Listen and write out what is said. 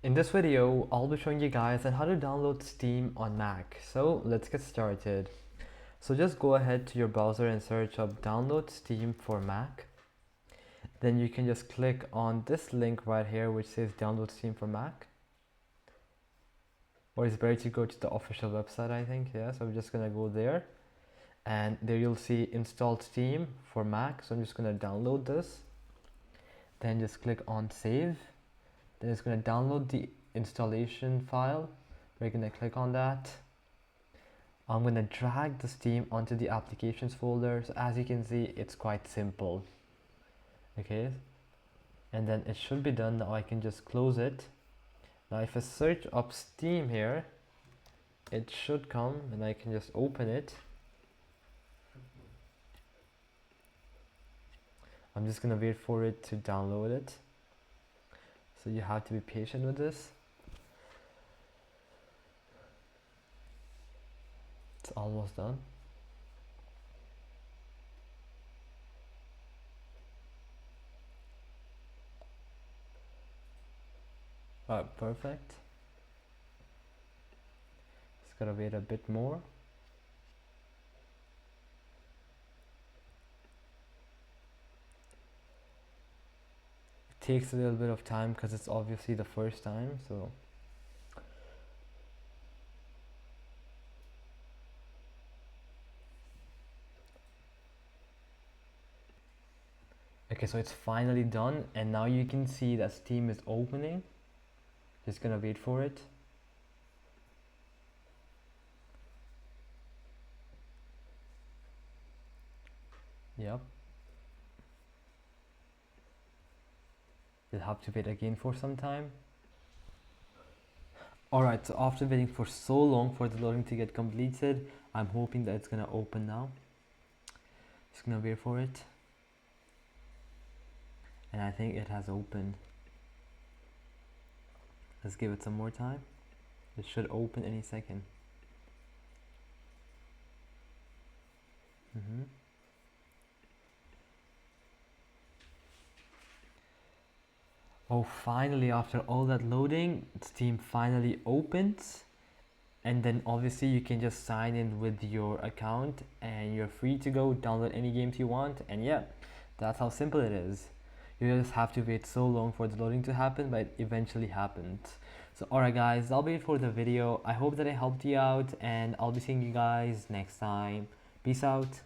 In this video, I'll be showing you guys on how to download Steam on Mac. So let's get started. So just go ahead to your browser and search up download Steam for Mac. Then you can just click on this link right here which says download Steam for Mac. Or it's better to go to the official website, I think. Yeah, so I'm just gonna go there. And there you'll see install Steam for Mac. So I'm just gonna download this. Then just click on save. Then it's going to download the installation file. We're going to click on that. I'm going to drag the Steam onto the applications folder. So as you can see, it's quite simple. Okay, and then it should be done. Now I can just close it. Now if I search up Steam here, it should come and I can just open it. I'm just going to wait for it to download it. So you have to be patient with this. It's almost done. Alright, perfect. Just gotta wait a bit more. Takes a little bit of time because it's obviously the first time, so okay, so it's finally done and now you can see that Steam is opening. Just gonna wait for it. Yep. You'll have to wait again for some time. Alright, so after waiting for so long for the loading to get completed, I'm hoping that it's gonna open now. Just gonna wait for it. And I think it has opened. Let's give it some more time. It should open any second. Oh, finally, after all that loading, Steam finally opens. And then obviously you can just sign in with your account and you're free to go download any games you want. And yeah, that's how simple it is. You just have to wait so long for the loading to happen, but it eventually happened. So alright guys, that'll be it for the video. I hope that I helped you out and I'll be seeing you guys next time. Peace out.